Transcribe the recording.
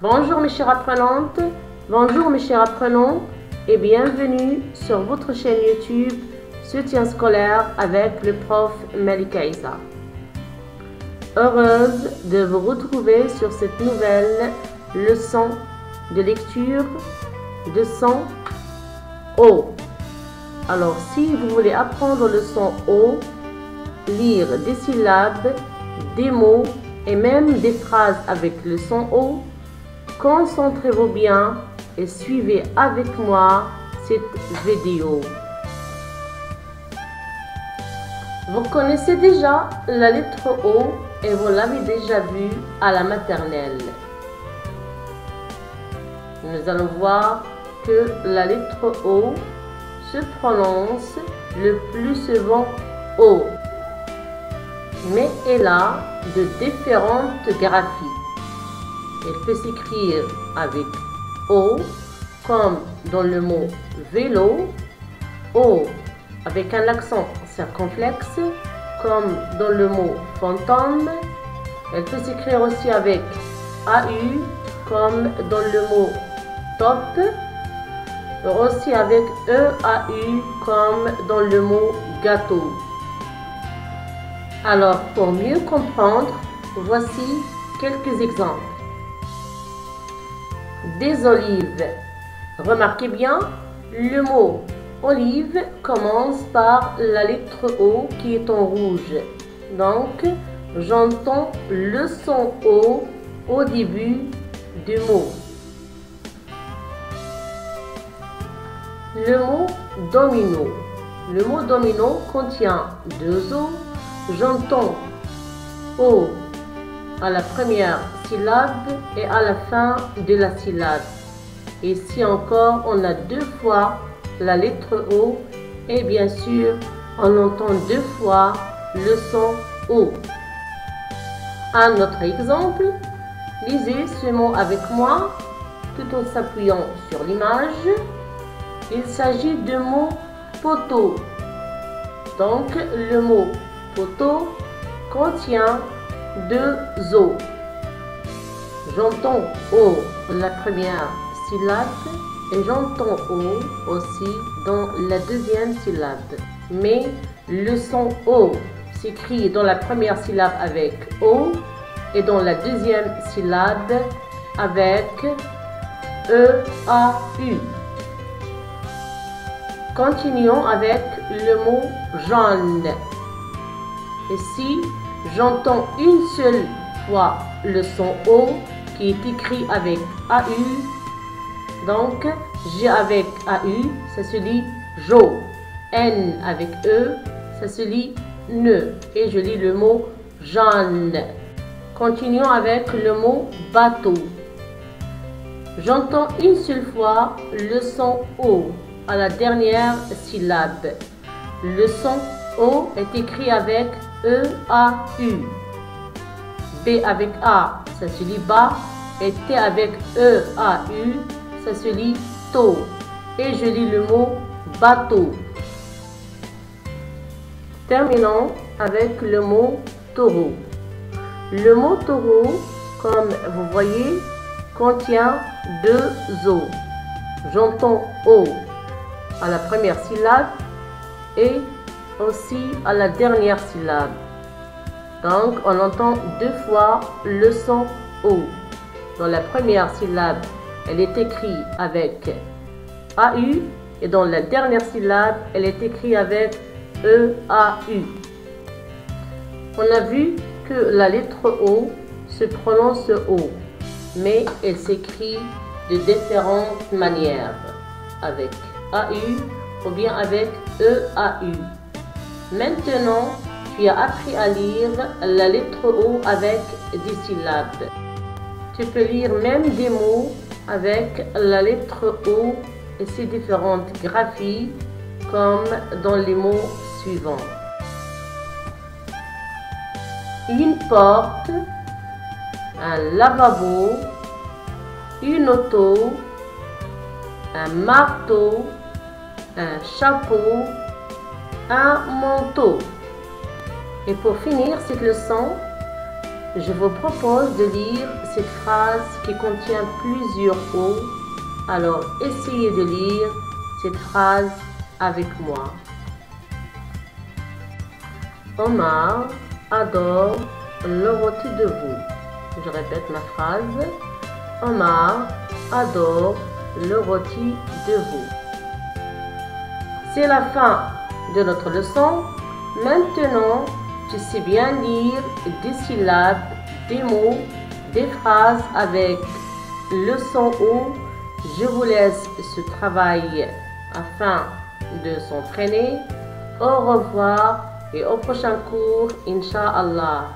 Bonjour mes chères apprenantes, bonjour mes chers apprenants et bienvenue sur votre chaîne YouTube Soutien scolaire avec le prof Malika Issa. Heureuse de vous retrouver sur cette nouvelle leçon de lecture de son O. Alors si vous voulez apprendre le son O, lire des syllabes, des mots et même des phrases avec le son O, concentrez-vous bien et suivez avec moi cette vidéo. Vous connaissez déjà la lettre O et vous l'avez déjà vue à la maternelle. Nous allons voir que la lettre O se prononce le plus souvent O, mais elle a de différentes graphies. Elle peut s'écrire avec O, comme dans le mot vélo, O avec un accent circonflexe, comme dans le mot fantôme. Elle peut s'écrire aussi avec AU, comme dans le mot top, et aussi avec EAU, comme dans le mot gâteau. Alors, pour mieux comprendre, voici quelques exemples. Des olives. Remarquez bien, le mot olive commence par la lettre O qui est en rouge. Donc, j'entends le son O au début du mot. Le mot domino. Le mot domino contient deux O. J'entends O à la première syllabe et à la fin de la syllabe. Ici encore, on a deux fois la lettre O et bien sûr, on entend deux fois le son O. Un autre exemple, lisez ce mot avec moi tout en s'appuyant sur l'image. Il s'agit du mot poteau. Donc, le mot poteau contient deux O. J'entends O la première syllabe et j'entends O aussi dans la deuxième syllabe. Mais le son O s'écrit dans la première syllabe avec O et dans la deuxième syllabe avec EAU. Continuons avec le mot jaune. Ici, j'entends une seule fois le son O qui est écrit avec AU. Donc, G avec AU, ça se lit jo. N avec E, ça se lit ne. Et je lis le mot jaune. Continuons avec le mot bateau. J'entends une seule fois le son O à la dernière syllabe. Le son O est écrit avec EAU. B avec A, ça se lit bas. Et T avec EAU, ça se lit tôt. Et je lis le mot bateau. Terminons avec le mot taureau. Le mot taureau, comme vous voyez, contient deux O. J'entends O à la première syllabe et aussi à la dernière syllabe. Donc, on entend deux fois le son O. Dans la première syllabe, elle est écrite avec AU et dans la dernière syllabe, elle est écrite avec EAU. On a vu que la lettre O se prononce O, mais elle s'écrit de différentes manières, avec AU ou bien avec EAU. Maintenant, tu as appris à lire la lettre O avec des syllabes. Tu peux lire même des mots avec la lettre O et ses différentes graphies, comme dans les mots suivants. Une porte, un lavabo, une auto, un marteau, un chapeau, un manteau. Et pour finir cette leçon, Je vous propose de lire cette phrase qui contient plusieurs O. Alors, essayez de lire cette phrase avec moi. Omar adore le rôti de veau. Je répète ma phrase. Omar adore le rôti de veau. C'est la fin de notre leçon. Maintenant, tu sais bien lire des syllabes, des mots, des phrases avec le son O. Je vous laisse ce travail afin de s'entraîner. Au revoir et au prochain cours, Inch'Allah.